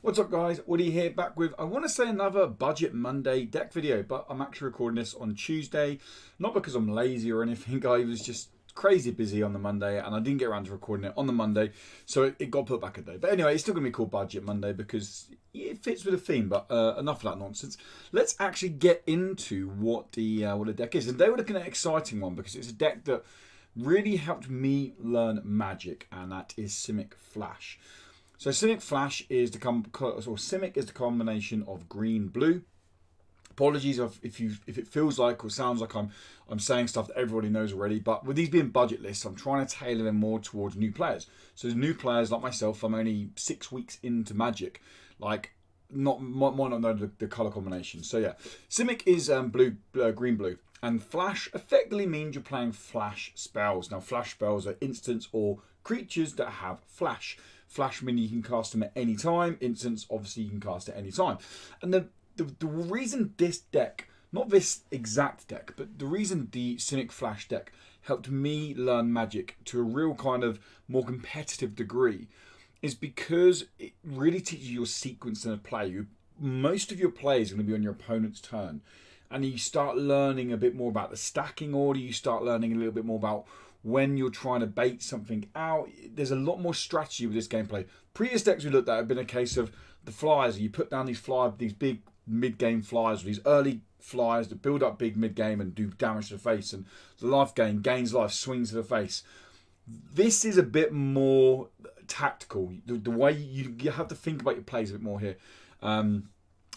What's up guys, Woody here back with, I want to say another Budget Monday deck video, but I'm actually recording this on Tuesday, not because I'm lazy or anything. I was just crazy busy on the Monday and I didn't get around to recording it on the Monday, so it got put back a day. But anyway, it's still going to be called Budget Monday because it fits with the theme, but enough of that nonsense. Let's actually get into what the deck is. And today we're looking at an exciting one because it's a deck that really helped me learn Magic, and that is Simic Flash. So Simic Flash is Simic is the combination of green blue. Apologies if it feels like or sounds like I'm saying stuff that everybody knows already, but with these being budget lists, I'm trying to tailor them more towards new players. So new players like myself, I'm only 6 weeks into Magic, might not know the color combination. So yeah, Simic is green blue, and Flash effectively means you're playing Flash spells. Now Flash spells are instants or creatures that have Flash. Flash meaning you can cast them at any time. Instants, obviously, you can cast at any time. And the reason this deck, not this exact deck, but the reason the Simic Flash deck helped me learn Magic to a real kind of more competitive degree is because it really teaches you your sequence in a play. Most of your plays are going to be on your opponent's turn. And you start learning a bit more about the stacking order. You start learning a little bit more about when you're trying to bait something out. There's a lot more strategy with this gameplay. Previous decks we looked at have been a case of the flyers. You put down these big mid-game flyers, or these early flyers that build up big mid-game and do damage to the face, and the life gains life, swings to the face. This is a bit more tactical. The way you have to think about your plays a bit more here.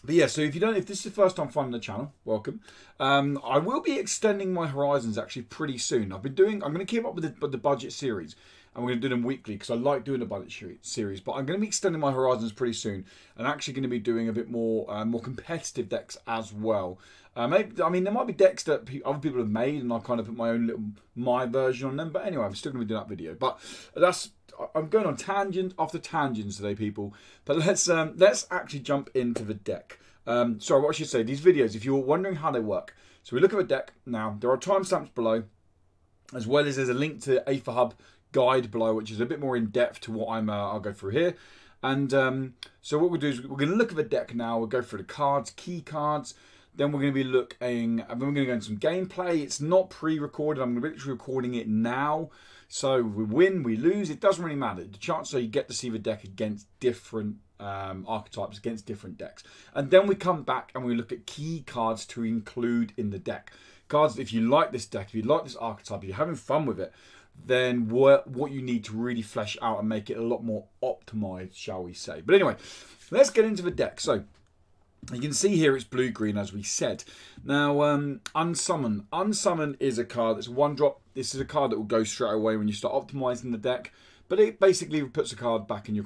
But yeah, so if this is the first time finding the channel, welcome. I will be extending my horizons actually pretty soon. I'm going to keep up with the budget series, and we're going to do them weekly because I like doing the budget series. But I'm going to be extending my horizons pretty soon, and actually going to be doing a bit more competitive decks as well. There might be decks that other people have made, and I kind of put my version on them. But anyway, I'm still going to be doing that video. But I'm going on tangent after tangents today, people. But let's actually jump into the deck. Sorry, what I should say, these videos, if you're wondering how they work. So we look at the deck now. There are timestamps below, as well as there's a link to Aetherhub guide below, which is a bit more in depth to what I'll go through here. And so what we'll do is we're going to look at the deck now. We'll go through the cards, key cards. Then we're going to be looking, and then we're going to go into some gameplay. It's not pre-recorded. I'm literally recording it now. So we win, we lose, it doesn't really matter. The chances are you get to see the deck against different archetypes, against different decks. And then we come back and we look at key cards to include in the deck. Cards, if you like this deck, if you like this archetype, if you're having fun with it, then what you need to really flesh out and make it a lot more optimized, shall we say. But anyway, let's get into the deck. So you can see here it's blue-green, as we said. Now, Unsummon. Unsummon is a card that's 1-drop. This is a card that will go straight away when you start optimizing the deck. But it basically puts a card back in your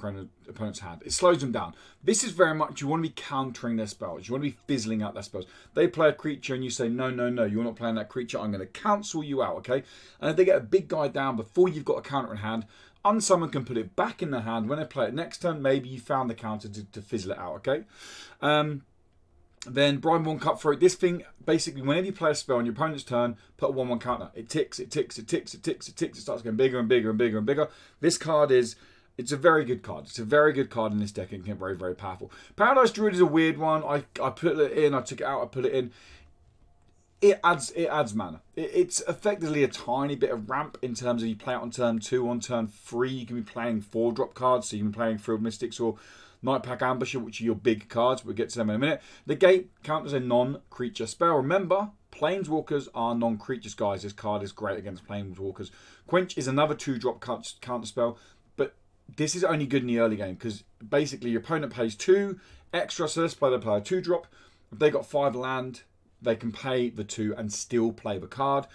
opponent's hand. It slows them down. This is very much, you want to be countering their spells. You want to be fizzling out their spells. They play a creature and you say, no, you're not playing that creature. I'm going to cancel you out, okay? And if they get a big guy down before you've got a counter in hand, Unsummon can put it back in their hand. When they play it next turn, maybe you found the counter to fizzle it out, okay? Then Brineborn Cutthroat. This thing, basically, whenever you play a spell on your opponent's turn, put a 1/1 counter. It ticks, it ticks, it ticks, it ticks, it ticks. It starts getting bigger and bigger and bigger and bigger. This card it's a very good card. It's a very good card in this deck and can get very, very powerful. Paradise Druid is a weird one. I put it in, I took it out, I put it in. It adds mana. It's effectively a tiny bit of ramp in terms of you play it on turn 2, on turn 3. You can be playing 4-drop cards, so you can be playing Field Mystics or Nightpack Ambusher, which are your big cards. We'll get to them in a minute. The Gate counts as a non-creature spell. Remember, Planeswalkers are non-creatures, guys. This card is great against Planeswalkers. Quench is another 2-drop counter spell, but this is only good in the early game because basically your opponent pays 2 extra, so let's play the player 2-drop. If they got 5 land, they can pay the 2 and still play the card.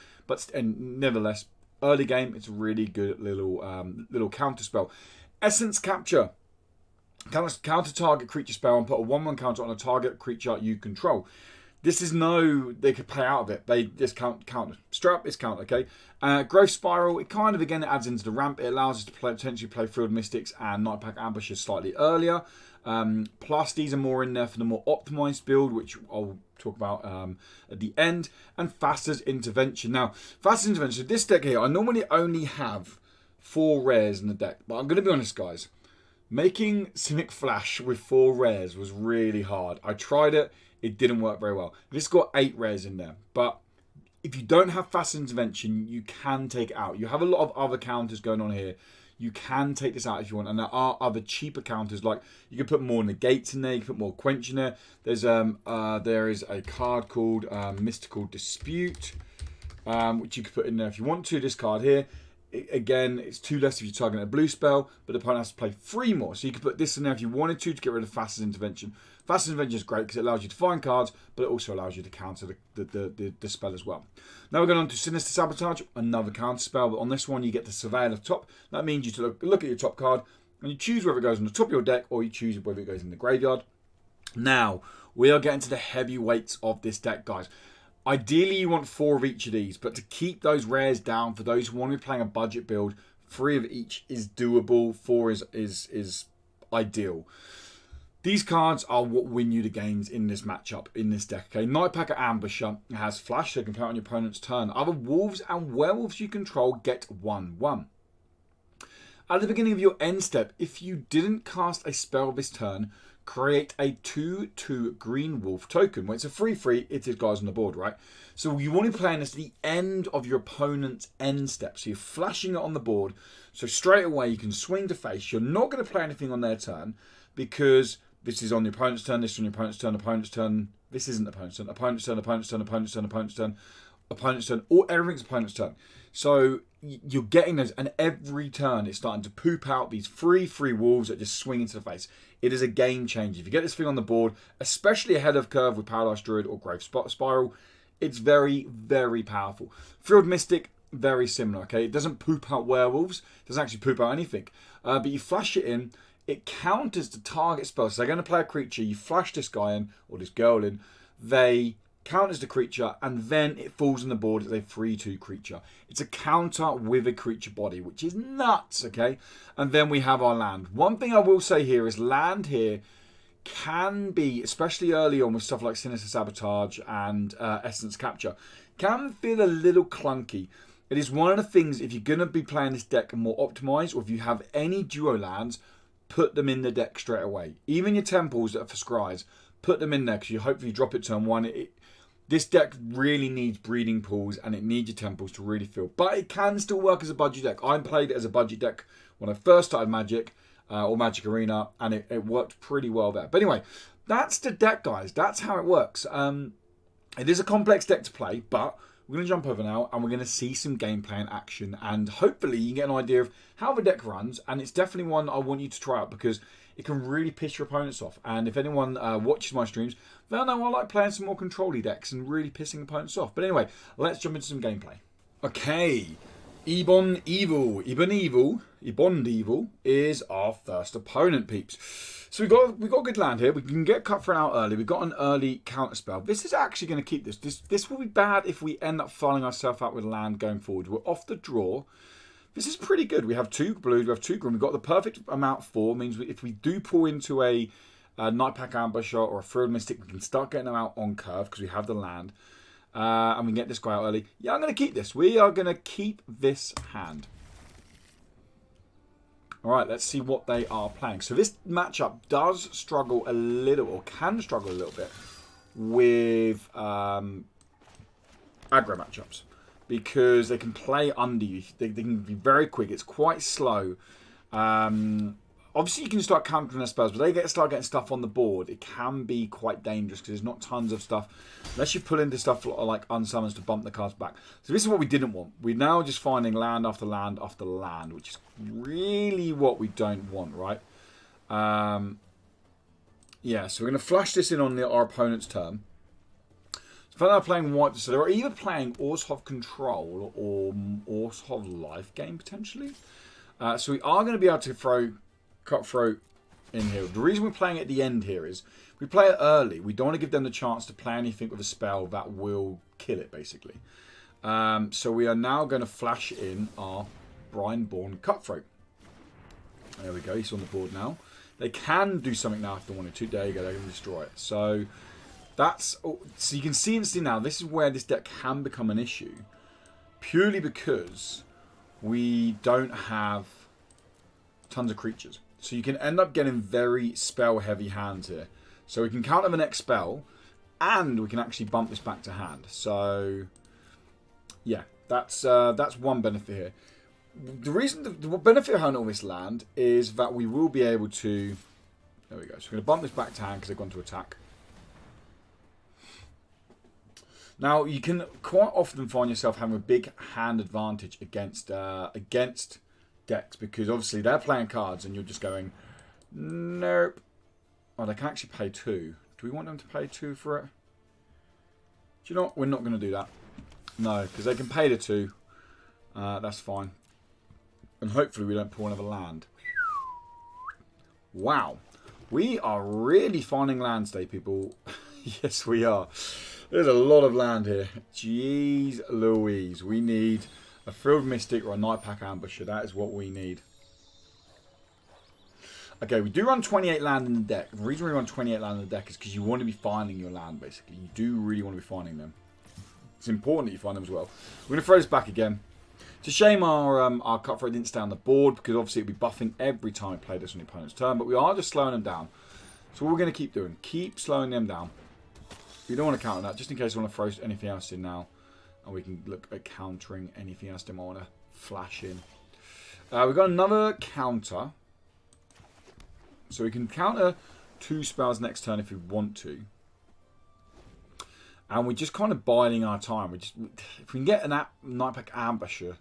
And nevertheless, early game, it's a really good little counter spell. Essence Capture. Counter target creature spell and put a 1/1 counter on a target creature you control. This is they could play out of it. They just counter. Straight up, it's counter, okay? Growth Spiral, it kind of, again, it adds into the ramp. It allows us to potentially play Field Mystics and Nightpack Ambusher slightly earlier. Plus, these are more in there for the more optimized build, which I'll talk about at the end. And Faster's Intervention. Now, Faster's Intervention, this deck here, I normally only have 4 rares in the deck. But I'm going to be honest, guys. Making Simic Flash with 4 rares was really hard. I tried it. It didn't work very well. This got 8 rares in there. But if you don't have Fast Intervention, you can take it out. You have a lot of other counters going on here. You can take this out if you want. And there are other cheaper counters. Like, you can put more negates in there. You can put more quench in there. There is a card called Mystical Dispute, which you can put in there if you want to. This card here. Again, it's 2 less if you're targeting a blue spell, but the opponent has to play 3 more. So you could put this in there if you wanted to get rid of Fast Intervention. Fast Intervention is great because it allows you to find cards, but it also allows you to counter the spell as well. Now we're going on to Sinister Sabotage, another counter spell, but on this one you get to surveil the top. That means you to look at your top card, and you choose whether it goes on the top of your deck, or you choose whether it goes in the graveyard. Now, we are getting to the heavyweights of this deck, guys. Ideally, you want 4 of each of these, but to keep those rares down for those who want to be playing a budget build, 3 of each is doable. 4 is ideal. These cards are what win you the games in this matchup, in this deck. Okay, Nightpacker Ambusher has Flash, so you can play on your opponent's turn. Other wolves and werewolves you control get 1/1. At the beginning of your end step, if you didn't cast a spell this turn, create a 2/2 green wolf token. When it's a 3/3, it is guys on the board, right? So you want to be playing this at the end of your opponent's end step. So you're flashing it on the board. So straight away you can swing to face. You're not going to play anything on their turn because this is on your opponent's turn, this is on your opponent's turn, opponent's turn. This isn't opponent's turn, opponent's turn, opponent's turn, opponent's turn, opponent's turn, opponent's turn, or everything's opponent's turn. So you're getting those, and every turn it's starting to poop out these 3/3 wolves that just swing into the face. It is a game changer. If you get this thing on the board, especially ahead of curve with Paradise Druid or Grave Spiral, it's very, very powerful. Field Mystic, very similar, okay? It doesn't poop out werewolves. It doesn't actually poop out anything. But you flash it in, it counters the target spell. So they're going to play a creature, you flash this guy in, or this girl in, they counters the creature, and then it falls on the board as a 3/2 creature. It's a counter with a creature body, which is nuts, okay? And then we have our land. One thing I will say here is land here can be, especially early on with stuff like Sinister Sabotage and Essence Capture, can feel a little clunky. It is one of the things, if you're going to be playing this deck more optimized, or if you have any duo lands, put them in the deck straight away. Even your temples that are for scries, put them in there because you hopefully drop it turn 1. This deck really needs breeding pools and it needs your temples to really feel. But it can still work as a budget deck. I played it as a budget deck when I first started Magic or Magic Arena, and it worked pretty well there. But anyway, that's the deck, guys. That's how it works. It is a complex deck to play, but we're going to jump over now and we're going to see some gameplay in action. And hopefully you get an idea of how the deck runs. And it's definitely one I want you to try out because it can really piss your opponents off. And if anyone watches my streams, they'll know I like playing some more control-y decks and really pissing opponents off. But anyway, let's jump into some gameplay. Okay, Ebon Evil is our first opponent, peeps. So we've got a good land here. We can get Cutthroat out early. We've got an early counter spell. This is actually going to keep this. This will be bad if we end up filing ourselves out with land going forward. We're off the draw. This is pretty good. We have 2 blues, we have 2 green. We've got the perfect amount 4. Means if we do pull into a Nightpack Ambusher or a Field Mystic, we can start getting them out on curve because we have the land. And we can get this guy out early. Yeah, I'm going to keep this. We are going to keep this hand. All right, let's see what they are playing. So this matchup does struggle a little, or can struggle a little bit, with aggro matchups. Because they can play under you. They can be very quick. It's quite slow. Obviously, you can start countering their spells, but they start getting stuff on the board. It can be quite dangerous because there's not tons of stuff. Unless you pull into stuff like unsummons to bump the cards back. So this is what we didn't want. We're now just finding land after land after land, which is really what we don't want, right? Yeah, so we're going to flash this in on our opponent's turn. So if they're playing white, so they're either playing Orzhov Control or Orzhov Life Game, potentially. So we are going to be able to throw Cutthroat in here. The reason we're playing at the end here is we play it early. We don't want to give them the chance to play anything with a spell that will kill it, basically. So we are now going to flash in our Brineborn Cutthroat. There we go. He's on the board now. They can do something now if they wanted to. There you go. They're going to destroy it. So that's... So you can see instantly now, this is where this deck can become an issue. Purely because we don't have tons of creatures. So you can end up getting very spell-heavy hands here. So we can counter the next spell, and we can actually bump this back to hand. So, yeah, that's one benefit here. The reason, the benefit of having all this land is that we will be able to... There we go. So we're going to bump this back to hand because they've gone to attack. Now, you can quite often find yourself having a big hand advantage against decks, because obviously they're playing cards and you're just going, nope. Oh, they can actually pay 2. Do we want them to pay 2 for it? Do you know what? We're not going to do that. No, because they can pay the 2. That's fine. And hopefully we don't pull another land. Wow. We are really finding land today, people. Yes, we are. There's a lot of land here. Jeez Louise. We need a Frilled Mystic or a Night Pack Ambusher. That is what we need. Okay, we do run 28 land in the deck. The reason we run 28 land in the deck is because you want to be finding your land, basically. You do really want to be finding them. It's important that you find them as well. We're going to throw this back again. It's a shame our Cutthroat didn't stay on the board, because obviously it would be buffing every time we play this on the opponent's turn, but we are just slowing them down. So what we're going to keep doing, keep slowing them down. We don't want to counter that, just in case we want to throw anything else in now. And we can look at countering anything else they might want to flash in. We've got another counter. So we can counter 2 spells next turn if we want to. And we're just kind of biding our time. If we can get a Nightpack Ambusher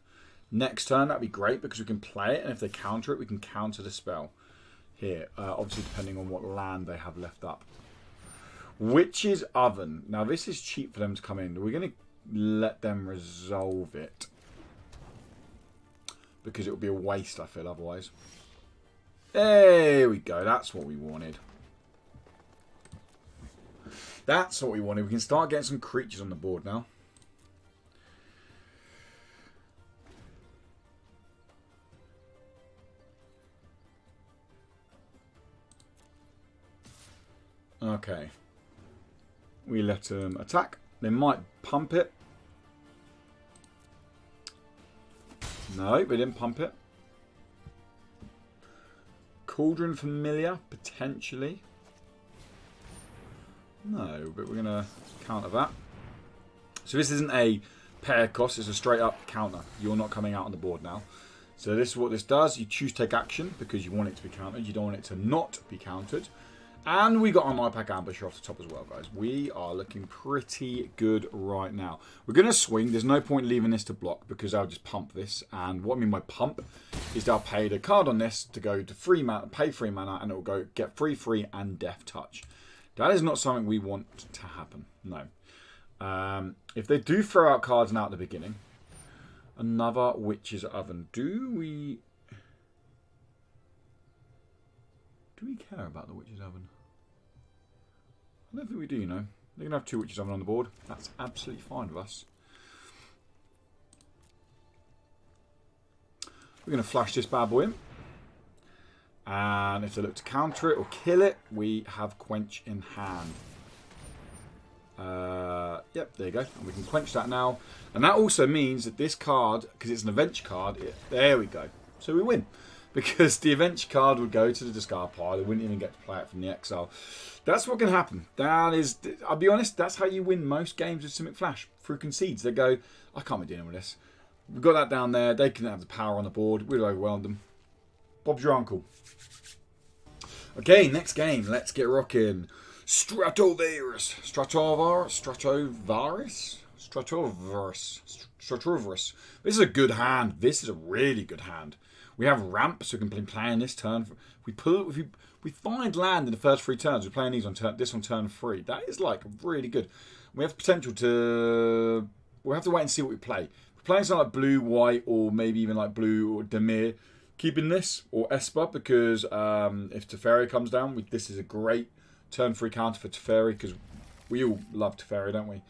next turn, that'd be great, because we can play it, and if they counter it, we can counter the spell here. Obviously, depending on what land they have left up. Witch's Oven. Now, this is cheap for them to come in. We're going to let them resolve it, because it would be a waste, I feel, otherwise. There we go. That's what we wanted. That's what we wanted. We can start getting some creatures on the board now. Okay. We let them attack. They might pump it. No, they didn't pump it. Cauldron Familiar, potentially. No, but we're going to counter that. So this isn't a pair cost, it's a straight up counter. You're not coming out on the board now. So this is what this does. You choose take action because you want it to be countered. You don't want it to not be countered. And we got our Night Pack Ambusher off the top as well, guys. We are looking pretty good right now. We're going to swing. There's no point leaving this to block, because I'll just pump this. And what I mean by pump is they'll pay the card on this to go to free mana, pay 3 mana, and it will go get free, and Death Touch. That is not something we want to happen. No. If they do throw out cards now at the beginning, another Witch's Oven. Do we care about the Witch's Oven? I don't think we do, you know. They're going to have 2 Witch's Oven on the board. That's absolutely fine with us. We're going to flash this bad boy in. And if they look to counter it or kill it, we have Quench in hand. Yep, there you go. And we can quench that now. And that also means that this card, because it's an Avenge card, there we go. So we win. Because the Avenge card would go to the discard pile. They wouldn't even get to play it from the exile. That's what can happen. That is, I'll be honest, that's how you win most games with Simic Flash. Through concedes. They go, I can't be dealing with this. We've got that down there. They can have the power on the board. We'll overwhelm them. Bob's your uncle. Okay, next game. Let's get rocking. Stratovirus. This is a good hand. This is a really good hand. We have ramp, so we can play in this turn. If we find land in the first 3 turns, we're playing these on this on turn 3. That is like really good. We have potential to. We'll have to wait and see what we play. If we're playing something like blue, white, or maybe even like blue or Demir, keeping this or Esper, because if Teferi comes down, this is a great turn 3 counter for Teferi, because we all love Teferi, don't we?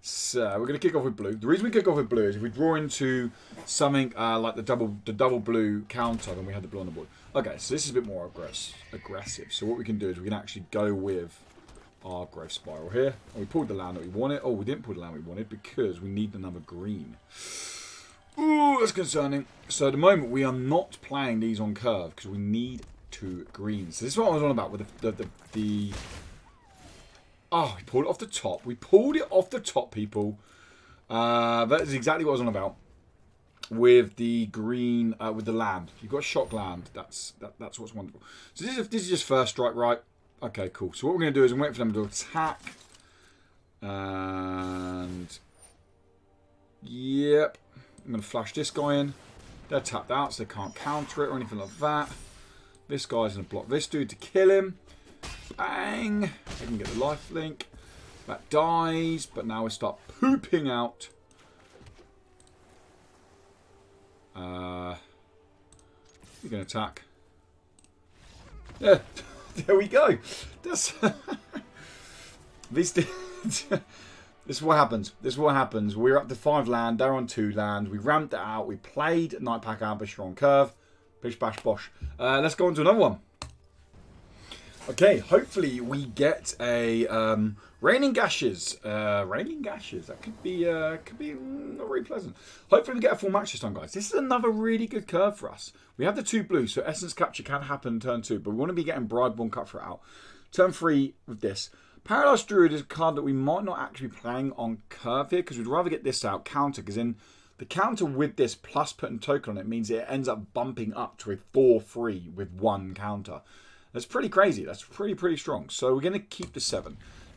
So we're going to kick off with blue. The reason we kick off with blue is if we draw into something like the double blue counter, then we have the blue on the board. Okay, so this is a bit more aggressive. So what we can do is we can actually go with our Growth Spiral here. And we pulled the land that we wanted. Oh, we didn't pull the land we wanted because we need another green. Ooh, Ooh, that's concerning. So at the moment, we are not playing these on curve because we need 2 greens. So this is what I was on about with the... Oh, we pulled it off the top. We pulled it off the top, people. That is exactly what I was on about. With the green, with the land. You've got shock land. That's what's wonderful. So this is just first strike, right? Okay, cool. So what we're going to do is wait for them to attack. And... Yep. I'm going to flash this guy in. They're tapped out, so they can't counter it or anything like that. This guy's going to block this dude to kill him. Bang. They can get the life link. That dies, but now we start pooping out. You're going to attack. Yeah, there we go. That's this is what happens. This is what happens. We're up to 5 land. They're on 2 land. We ramped it out. We played Night Pack Ambusher on curve. Bish bash bosh. Let's go on to another one. Okay, hopefully we get a Raining Gashes. Raining Gashes. That could be not very pleasant. Hopefully we get a full match this time, guys. This is another really good curve for us. We have the 2 blues, so Essence Capture can happen turn 2, but we want to be getting Brideborn Cutthroat out. Turn 3 with this. Paradise Druid is a card that we might not actually be playing on curve here, because we'd rather get this out counter, because in the counter with this plus putting token on it means it ends up bumping up to a 4-3 with 1 counter. That's pretty crazy. That's pretty strong. So we're going to keep the 7.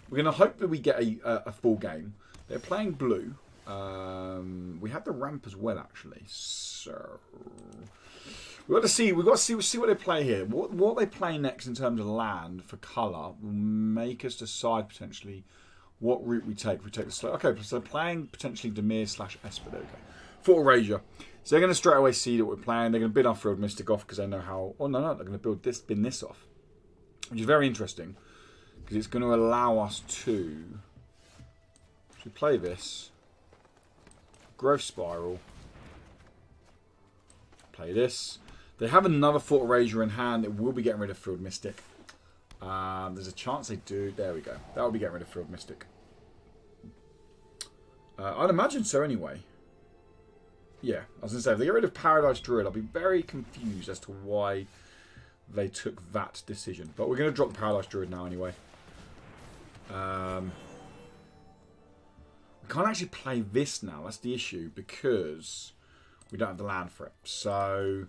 We're going to hope that we get a full game. They're playing blue. We have the ramp as well, actually. So we've got to see what they play here. What they play next in terms of land for colour will make us decide potentially what route we take. If we take the slow. Okay, so they're playing potentially Dimir / Esper. There we go. Fort Erasure. So they're going to straight away see that we're playing. They're going to bid our Field Mystic off because they know how... Oh, no. They're going to bin this off. Which is very interesting. Because it's going to allow us to... If we play this... Growth Spiral. Play this. They have another Fort Erasure in hand. It will be getting rid of Field Mystic. There's a chance they do. There we go. That will be getting rid of Field Mystic. I'd imagine so anyway. Yeah, I was going to say, if they get rid of Paradise Druid, I'll be very confused as to why they took that decision. But we're going to drop the Paradise Druid now anyway. We can't actually play this now. That's the issue, because we don't have the land for it. So,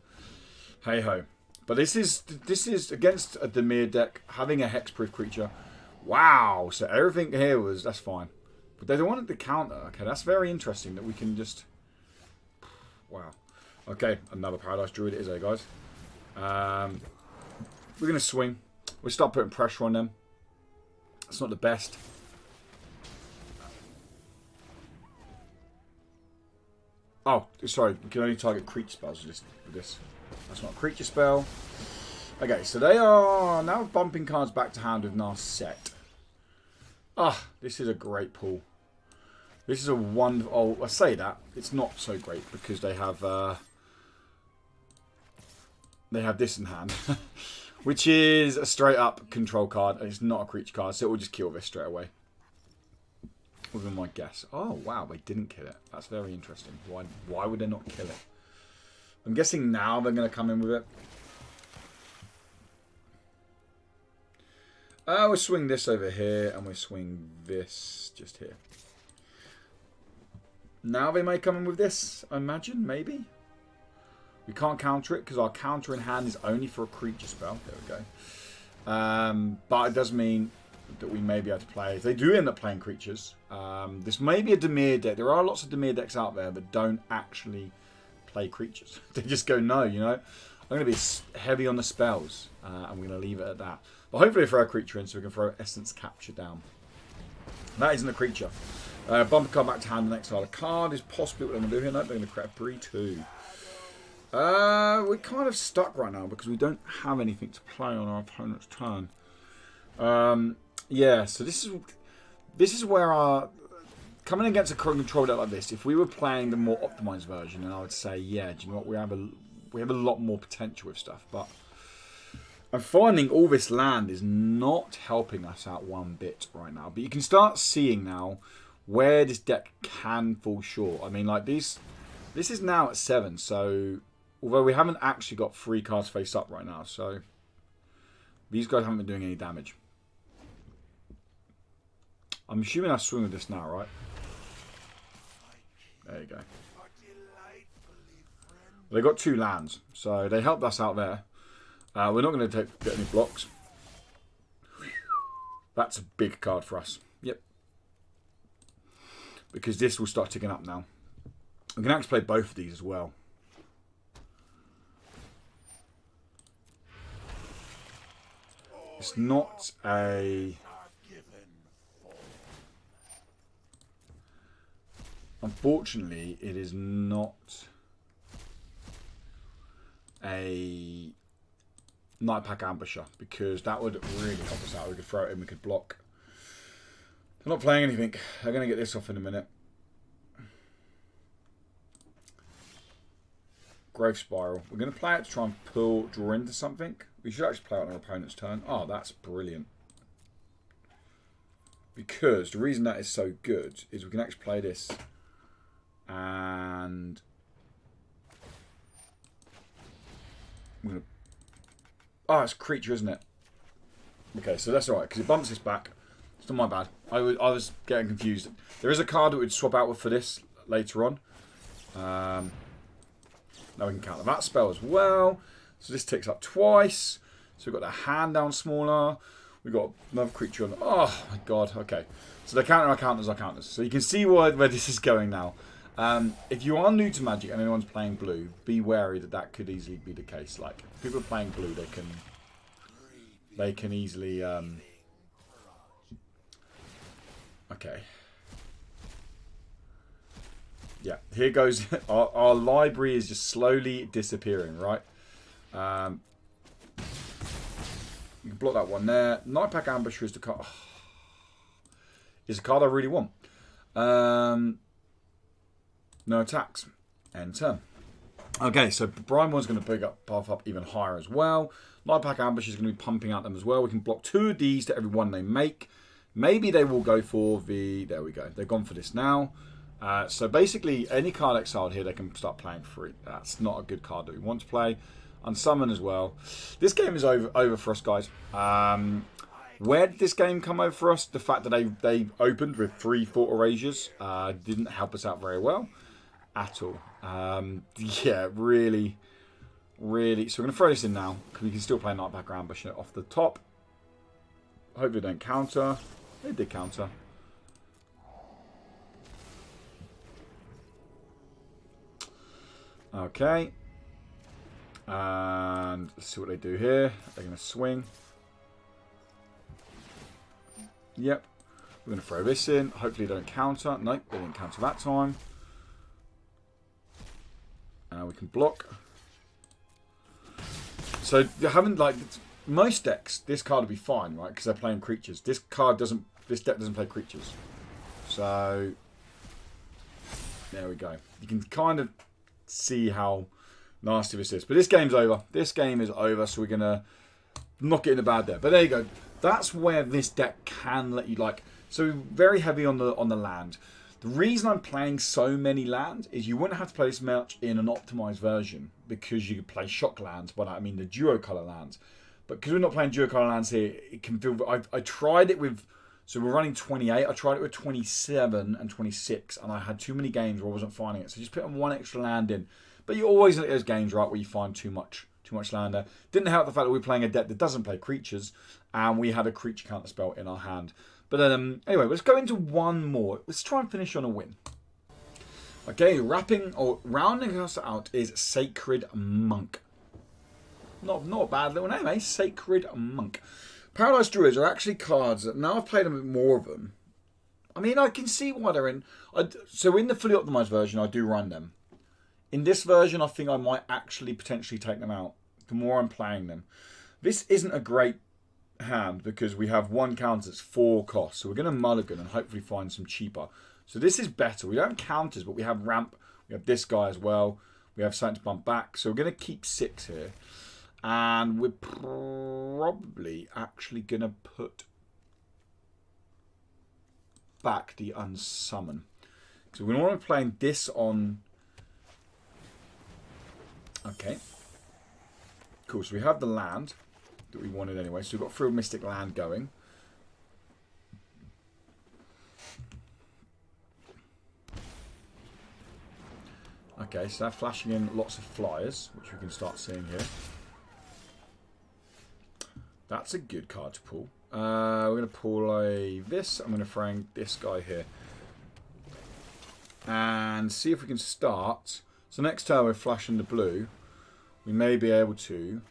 hey-ho. But this is against a Dimir deck, having a hexproof creature. Wow, so everything here was... That's fine. But they don't want it to counter. Okay, that's very interesting that we can just... Wow. Okay, another Paradise Druid it is, guys. We're going to swing. We'll start putting pressure on them. It's not the best. Oh, sorry. We can only target creature spells with this. That's not a creature spell. Okay, so they are now bumping cards back to hand with Narset. Ah, this is a great pull. This is a wonderful... Oh, I say that. It's not so great because they have this in hand. Which is a straight up control card. And it's not a creature card, so it will just kill this straight away. Would be my guess. Oh, wow, they didn't kill it. That's very interesting. Why would they not kill it? I'm guessing now they're going to come in with it. We'll swing this over here, and we'll swing this just here. Now they may come in with this, I imagine, maybe. We can't counter it, because our counter in hand is only for a creature spell. There we go. But it does mean that we may be able to play. If they do end up playing creatures, this may be a Dimir deck. There are lots of Dimir decks out there that don't actually play creatures. They just go, no, you know. I'm going to be heavy on the spells, and we're going to leave it at that. But hopefully throw a creature in so we can throw Essence Capture down. That isn't a creature. Bump a card back to hand and exile a card is possibly what they're going to do here. No, they're going to create a 3-2. We're kind of stuck right now because we don't have anything to play on our opponent's turn. Yeah, so this is where our... Coming against a control deck like this, if we were playing the more optimized version, then I would say, yeah, do you know what? We have a lot more potential with stuff. But I'm finding all this land is not helping us out one bit right now. But you can start seeing now where this deck can fall short. I mean, like these This is now at 7, so although we haven't actually got 3 cards face up right now, so these guys haven't been doing any damage. I'm assuming I swing with this now, right? There you go. They got 2 lands, so they helped us out there. We're not going to get any blocks. That's a big card for us. Yep. Because this will start ticking up now. We can actually play both of these as well. It's not a... Unfortunately, it is not a Night Pack Ambusher, because that would really help us out. We could throw it in, we could block. They're not playing anything. They're going to get this off in a minute. Growth Spiral. We're going to play it to try and draw into something. We should actually play it on our opponent's turn. Oh, that's brilliant. Because the reason that is so good is we can actually play this. And I'm going to... Oh, it's a creature, isn't it? Okay, so that's alright, because it bumps this back. It's not my bad. I was getting confused. There is a card that we'd swap out with for this later on. Now we can counter that spell as well. So this ticks up twice. So we've got the hand down smaller. We've got another creature on... Oh, my God. Okay. So they're counter our counters, our counters. So you can see where this is going now. If you are new to Magic and anyone's playing blue, be wary that that could easily be the case. Like, if people are playing blue, they can easily... Okay. Yeah, here goes. Our library is just slowly disappearing, right? You can block that one there. Night Pack Ambusher is the card. Is a card I really want. No attacks. End turn. Okay, so Brian one's going to pick up buff up even higher as well. Night Pack Ambusher is going to be pumping out them as well. We can block 2 of these to every one they make. Maybe they will go for the... There we go. They've gone for this now. So basically, any card exiled here, they can start playing free. That's not a good card that we want to play. Unsummon as well. This game is over for us, guys. Where did this game come over for us? The fact that they opened with 3 Thought Erasures didn't help us out very well at all. Yeah, really. So we're going to throw this in now, because we can still play Night Pack Ambush off the top. Hope they don't counter. They did counter. Okay. And let's see what they do here. They're going to swing. Yep. We're going to throw this in. Hopefully they don't counter. Nope, they didn't counter that time. We can block. So you haven't, like, most decks, this card would be fine, right? Because they're playing creatures. This deck doesn't play creatures. So there we go. You can kind of see how nasty this is. But this game's over. This game is over, so we're going to knock it in the bad there. But there you go. That's where this deck can let you, like... So very heavy on the land. The reason I'm playing so many lands is you wouldn't have to play this much in an optimized version, because you could play shock lands, but I mean the duo color lands. But because we're not playing duo color lands here, it can feel... I tried it with... So we're running 28. I tried it with 27 and 26, and I had too many games where I wasn't finding it. So just putting 1 extra land in. But you always get those games, right, where you find too much land there. Didn't help the fact that we're playing a deck that doesn't play creatures, and we had a creature counter spell in our hand. But anyway, let's go into one more. Let's try and finish on a win. Okay, rounding us out is Sacred Monk. Not a bad little name, eh? Sacred Monk. Paradise Druids are actually cards that, now I've played a bit more of them, I mean, I can see why they're in. So in the fully optimized version, I do run them. In this version, I think I might actually potentially take them out the more I'm playing them. This isn't a great hand because we have 1 counter that's 4 costs. So we're going to mulligan and hopefully find some cheaper. So this is better. We don't have counters, but we have ramp. We have this guy as well. We have something to bump back. So we're going to keep 6 here. And we're probably actually going to put back the unsummon. So we want to be playing this on Okay. Cool, so we have the land that we wanted anyway. So we've got Thrill Mystic land going. Okay, so they're flashing in lots of flyers, which we can start seeing here. That's a good card to pull. We're going to pull this. I'm going to throw in this guy here. And see if we can start. So next turn we're flashing the blue. We may be able to...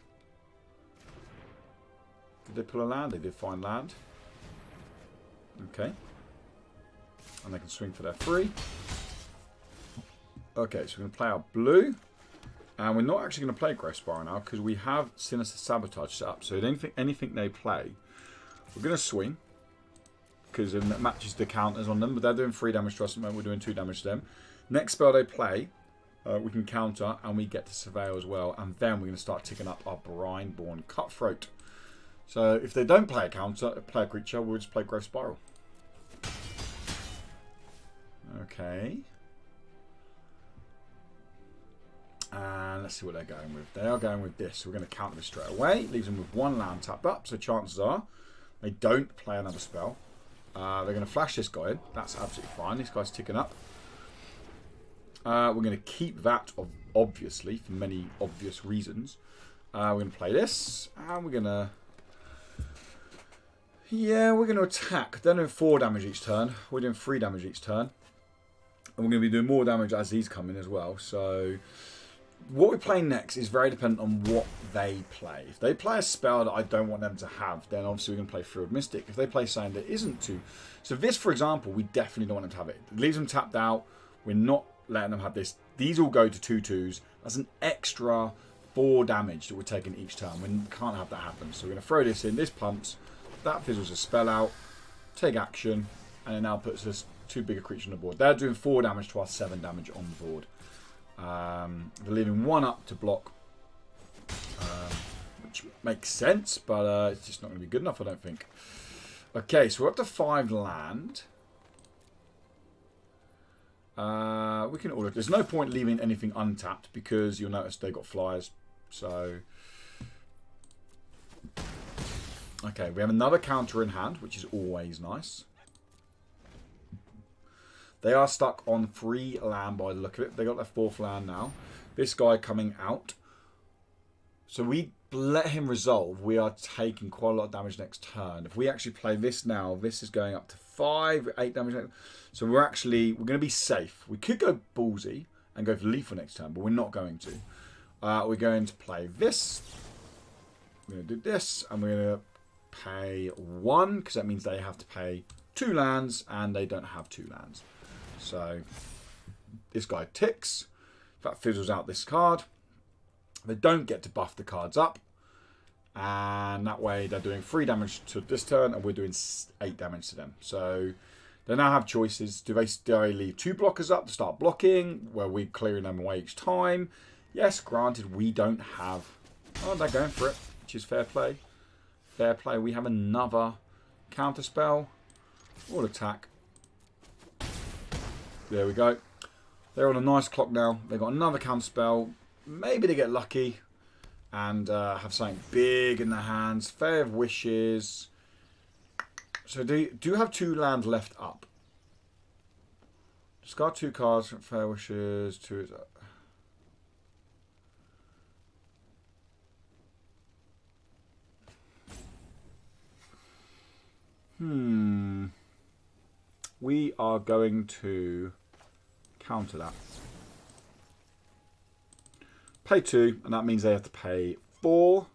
Did they pull a land? They did find land. Okay. And they can swing for their 3. Okay, so we're going to play our blue. And we're not actually going to play Growth Spiral now because we have Sinister Sabotage set up. So anything they play, we're going to swing. Because it matches the counters on them. But they're doing 3 damage to us at the moment. We're doing 2 damage to them. Next spell they play, we can counter and we get to Surveil as well. And then we're going to start ticking up our Brineborn Cutthroat. So if they don't play a creature, we'll just play Growth Spiral. Okay. And let's see what they're going with. They are going with this. So we're going to counter this straight away. Leaves them with 1 land tapped up. So chances are they don't play another spell. They're going to flash this guy in. That's absolutely fine. This guy's ticking up. We're going to keep that, obviously, for many obvious reasons. We're going to play this. And we're going to... Yeah, we're going to attack. They're doing 4 damage each turn. We're doing 3 damage each turn. And we're going to be doing more damage as these come in as well. So... What we play next is very dependent on what they play. If they play a spell that I don't want them to have, then obviously we're going to play Thrill Mystic. If they play something that isn't too... So this, for example, we definitely don't want them to have it. It leaves them tapped out. We're not letting them have this. These all go to 2/2s. That's an extra 4 damage that we're taking each turn. We can't have that happen. So we're going to throw this in. This pumps. That fizzles a spell out. Take action. And it now puts us 2 bigger creatures on the board. They're doing 4 damage to our 7 damage on the board. They're leaving 1 up to block, which makes sense, but it's just not going to be good enough, I don't think. Okay, so we're up to 5 land. We can order. There's no point leaving anything untapped because you'll notice they got flyers. So, okay, we have another counter in hand, which is always nice. They are stuck on 3 land by the look of it. They got their 4th land now. This guy coming out. So we let him resolve. We are taking quite a lot of damage next turn. If we actually play this now, this is going up to 5, 8 damage. So we're going to be safe. We could go ballsy and go for lethal next turn, but we're not going to. We're going to play this. We're going to do this, and we're going to pay 1 because that means they have to pay 2 lands, and they don't have 2 lands. So, this guy ticks. That fizzles out this card. They don't get to buff the cards up. And that way they're doing 3 damage to this turn and we're doing 8 damage to them. So, they now have choices. Do they leave 2 blockers up to start blocking? Where we're clearing them away each time? Yes, granted, we don't have... Oh, they're going for it, which is fair play. Fair play. We have another counter spell. All attack. There we go. They're on a nice clock now. They've got another counter spell. Maybe they get lucky and have something big in their hands. Fair of Wishes. So do you have 2 land left up? Discard 2 cards from Fair Wishes. 2 is up. We are going to counter that. Pay 2, and that means they have to pay 4.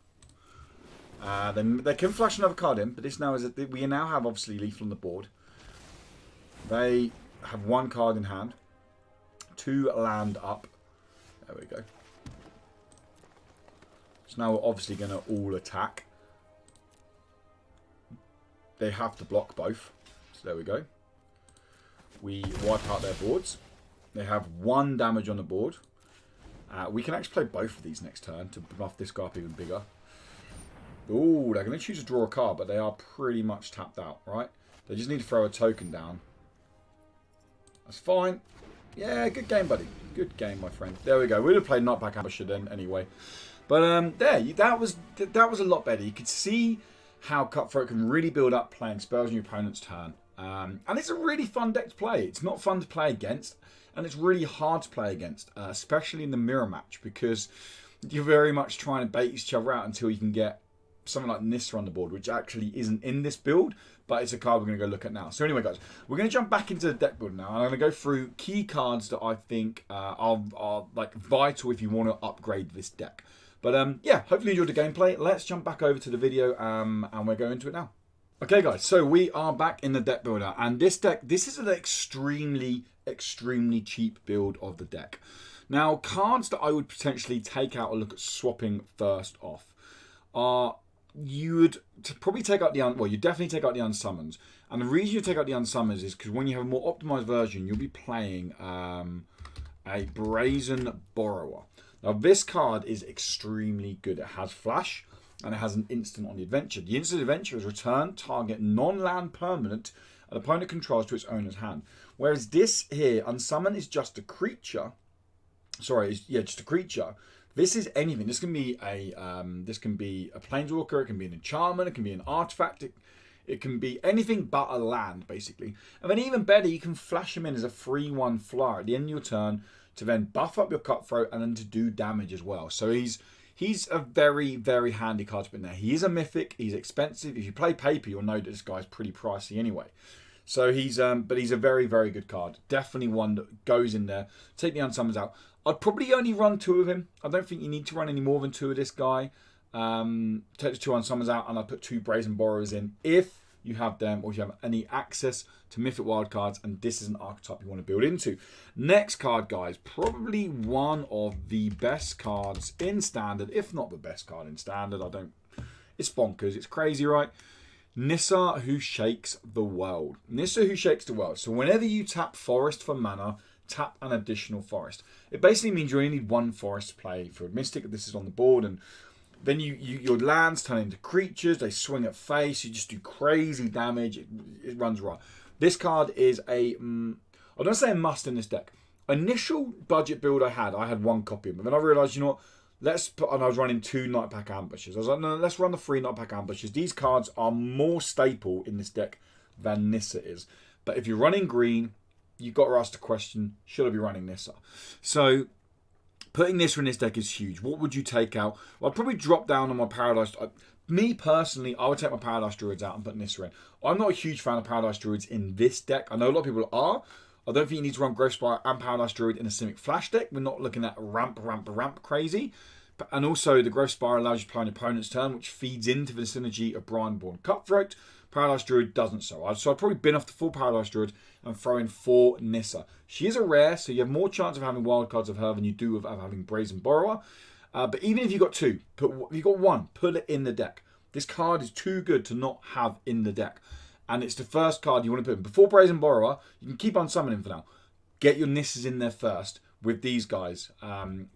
Then they can flash another card in, but this now is that we now have obviously lethal on the board. They have 1 card in hand, 2 land up. There we go. So now we're obviously going to all attack. They have to block both. So there we go. We wipe out their boards. They have 1 damage on the board. We can actually play both of these next turn to buff this guy up even bigger. Ooh, they're going to choose to draw a card, but they are pretty much tapped out, right? They just need to throw a token down. That's fine. Yeah, good game, buddy. Good game, my friend. There we go. We'd have played Nightpack Ambusher then anyway. But that was a lot better. You could see how Cutthroat can really build up playing spells on your opponent's turn. And it's a really fun deck to play. It's not fun to play against, and it's really hard to play against, especially in the mirror match, because you're very much trying to bait each other out until you can get something like Nissa on the board, which actually isn't in this build, but it's a card we're going to go look at now. So anyway, guys, we're going to jump back into the deck build now, and I'm going to go through key cards that I think are like vital if you want to upgrade this deck. But yeah, hopefully you enjoyed the gameplay. Let's jump back over to the video and we'll go into it now. Okay, guys, so we are back in the deck builder, and this is an extremely cheap build of the deck. Now, cards that I would potentially take out or look at swapping first off are, you would probably take out you definitely take out the Unsummons. And the reason you take out the Unsummons is because when you have a more optimized version, you'll be playing a Brazen Borrower. Now, this card is extremely good. It has Flash, and it has an instant on the adventure. The instant adventure is return target non-land permanent an opponent controls to its owner's hand. Whereas this here, Unsummon, is just a creature. Sorry, just a creature. This is anything. This can be a planeswalker. It can be an enchantment. It can be an artifact. It can be anything but a land, basically. And then even better, you can flash him in as a 3/1 flyer at the end of your turn to then buff up your Cutthroat and then to do damage as well. So he's a very handy card to put in there. He is a mythic. He's expensive. If you play paper, you'll know that this guy's pretty pricey anyway. So but he's a very good card. Definitely one that goes in there. Take the Unsummons out. I'd probably only run 2 of him. I don't think you need to run any more than 2 of this guy. Take the 2 Unsummons out, and I'd put 2 Brazen Borrowers in if you have them, or if you have any access to Mythic Wildcards, and this is an archetype you want to build into. Next card, guys, probably one of the best cards in Standard, if not the best card in Standard. It's bonkers. It's crazy, right? Nissa, Who Shakes the World. Nissa, Who Shakes the World. So whenever you tap Forest for mana, tap an additional forest. It basically means you only need 1 forest to play for a Mystic. This is on the board, and then your lands turn into creatures. They swing at face. You just do crazy damage. It runs right. This card is I don't say a must in this deck. Initial budget build I had 1 copy of it. Then I realised, you know what, and I was running 2 Nightpack Ambushes. I was like, no, let's run the 3 Nightpack Ambushes. These cards are more staple in this deck than Nissa is. But if you're running green, you've got to ask the question, should I be running Nissa? So putting Nissa in this deck is huge. What would you take out? Well, I'd probably drop down on my Paradise. Me personally, I would take my Paradise Druids out and put Nissa in. I'm not a huge fan of Paradise Druids in this deck. I know a lot of people are. I don't think you need to run Growthspire and Paradise Druid in a Simic Flash deck. We're not looking at ramp crazy. And also, the Growthspire allows you to play on your opponent's turn, which feeds into the synergy of Brineborn Cutthroat. Paradise Druid doesn't so. I'd probably bin off the full Paradise Druid and throw in 4 Nissa. She is a rare, so you have more chance of having wildcards of her than you do of having Brazen Borrower. But even if you've got 2, if you've got 1, put it in the deck. This card is too good to not have in the deck. And it's the first card you want to put in. Before Brazen Borrower, you can keep on summoning for now. Get your Nissas in there first with these guys. And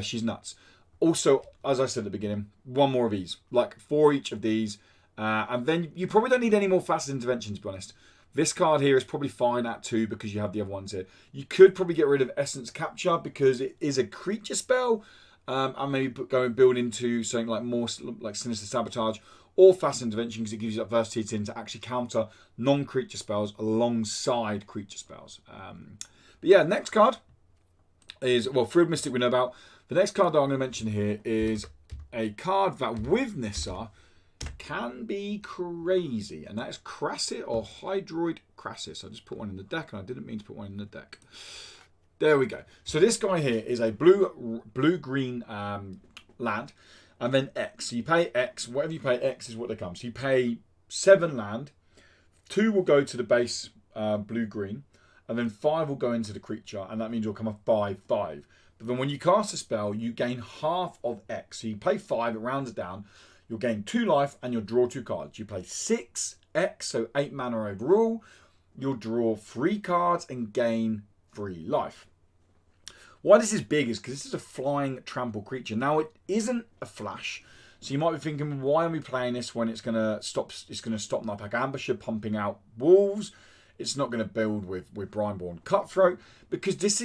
she's nuts. Also, as I said at the beginning, 1 more of these. Like 4 each of these. And then you probably don't need any more Fast Intervention, to be honest. This card here is probably fine at 2 because you have the other ones here. You could probably get rid of Essence Capture because it is a creature spell. And maybe go and build into something like more like Sinister Sabotage or Fast Intervention because it gives you that versatility to actually counter non-creature spells alongside creature spells. But yeah, next card is, well, Field Mystic we know about. The next card that I'm going to mention here is a card that with Nissa can be crazy, and that is Crasset or Hydroid Crassus. I just put one in the deck, and I didn't mean to put one in the deck. There we go. So this guy here is a blue-green land, and then X. So you pay X. Whatever you pay, X is what they come. So you pay 7 land. 2 will go to the base blue-green, and then 5 will go into the creature, and that means you'll come a 5/5. But then when you cast a spell, you gain half of X. So you pay 5, it rounds it down. You'll gain 2 life, and you'll draw 2 cards. You play 6 X, so 8 mana overall. You'll draw 3 cards and gain 3 life. Why this is big is because this is a flying trample creature. Now it isn't a flash, so you might be thinking, why are we playing this when it's gonna stop? It's gonna stop Nightpack Ambusher pumping out wolves. it's not going to build with Brineborn Cutthroat, because this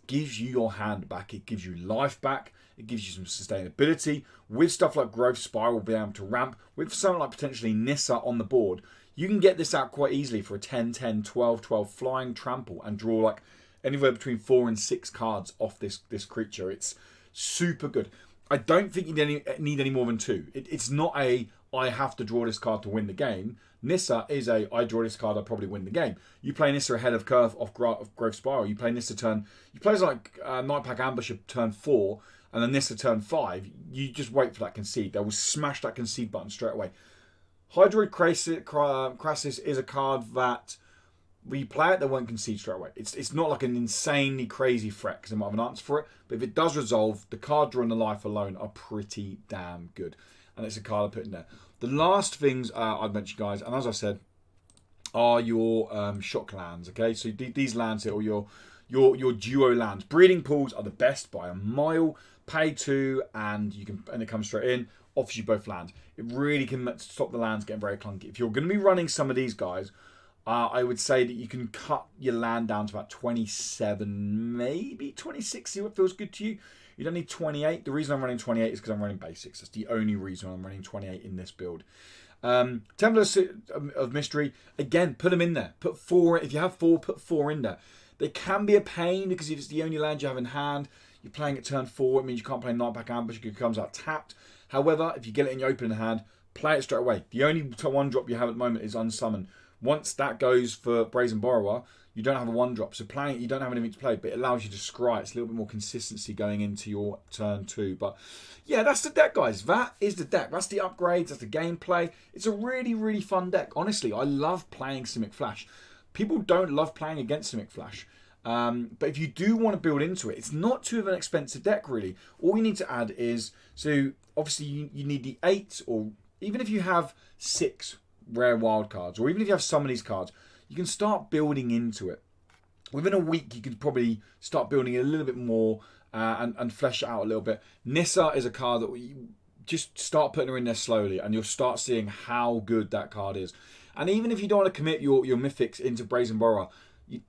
gives you your hand back. It gives you life back. It gives you some sustainability. With stuff like Growth Spiral being able to ramp, with something like potentially Nissa on the board, you can get this out quite easily for a 10, 10, 12, 12 flying trample and draw like anywhere between 4 and 6 cards off this creature. It's super good. I don't think you need any more than 2. It's not a, I have to draw this card to win the game. Nissa is a, I draw this card, I'll probably win the game. You play Nissa ahead of curve off Growth Spiral. You play Nissa turn, you play like Nightpack Ambusher turn 4, and then Nissa turn 5. You just wait for that concede. They will smash that concede button straight away. Hydroid Crassus is a card that when you play it, they won't concede straight away. It's not like an insanely crazy threat because they might have an answer for it. But if it does resolve, the card draw and the life alone are pretty damn good. And it's a card I put in there. The last things I'd mention, guys, and as I said, are your shock lands. Okay, so these lands here, or your duo lands. Breeding pools are the best by a mile. Pay 2, and it comes straight in. Offers you both lands. It really can stop the lands getting very clunky. If you're going to be running some of these guys, I would say that you can cut your land down to about 27, maybe 26. See what feels good to you. You don't need 28. The reason I'm running 28 is because I'm running basics. That's the only reason I'm running 28 in this build. Temple of Mystery, again, put them in there. Put 4. If you have 4, put 4 in there. They can be a pain because if it's the only land you have in hand, you're playing at turn 4. It means you can't play Nightpack Ambush because it comes out tapped. However, if you get it in your open hand, play it straight away. The only 1-drop you have at the moment is Unsummon. Once that goes for Brazen Borrower, you don't have a 1-drop. So playing it, you don't have anything to play, but it allows you to scry. It's a little bit more consistency going into your turn 2. But yeah, that's the deck, guys. That is the deck. That's the upgrades. That's the gameplay. It's a really, really fun deck. Honestly, I love playing Simic Flash. People don't love playing against Simic Flash. But if you do want to build into it, it's not too of an expensive deck, really. All you need to add is, so obviously you need the 8, or even if you have 6 rare wild cards, or even if you have some of these cards, you can start building into it. Within a week, you could probably start building it a little bit more and flesh it out a little bit. Nissa is a card that you just start putting her in there slowly, and you'll start seeing how good that card is. And even if you don't want to commit your mythics into Brazen Borrower,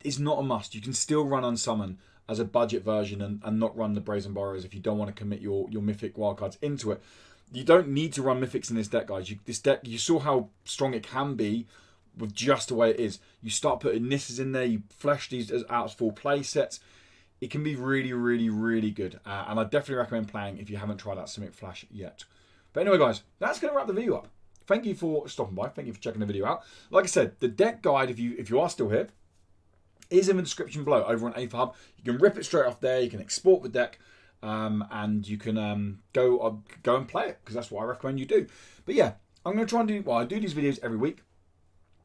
it's not a must. You can still run Unsummon as a budget version and not run the Brazen Borrowers if you don't want to commit your mythic wildcards into it. You don't need to run mythics in this deck, guys. This deck, you saw how strong it can be with just the way it is. You start putting Nissas in there, you flesh these out as full play sets. It can be really, really, really good. And I definitely recommend playing if you haven't tried out Simic Flash yet. But anyway, guys, that's going to wrap the video up. Thank you for stopping by. Thank you for checking the video out. Like I said, the deck guide, if you are still here, is in the description below over on Aetherhub. You can rip it straight off there. You can export the deck, and you can go and play it, because that's what I recommend you do. But yeah, I'm going to try and do. Well, I do these videos every week.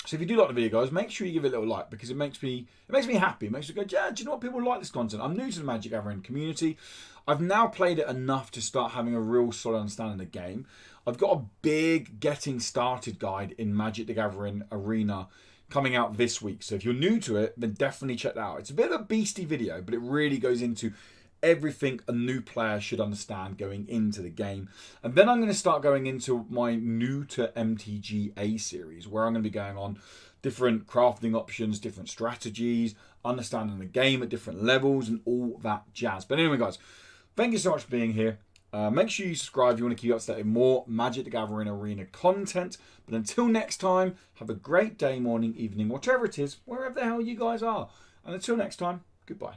So if you do like the video, guys, make sure you give it a little like, because it makes me happy. It makes me go, yeah, do you know what? People like this content. I'm new to the Magic Gathering community. I've now played it enough to start having a real solid understanding of the game. I've got a big getting started guide in Magic the Gathering Arena coming out this week. So if you're new to it, then definitely check that out. It's a bit of a beastie video, but it really goes into everything a new player should understand going into the game. And then I'm going to start going into my new to MTGA series, where I'm going to be going on different crafting options, different strategies, understanding the game at different levels, and all that jazz. But anyway, guys, thank you so much for being here. Make sure you subscribe if you want to keep up to date with more Magic the Gathering Arena content. But until next time, have a great day, morning, evening, whatever it is, wherever the hell you guys are. And until next time, goodbye.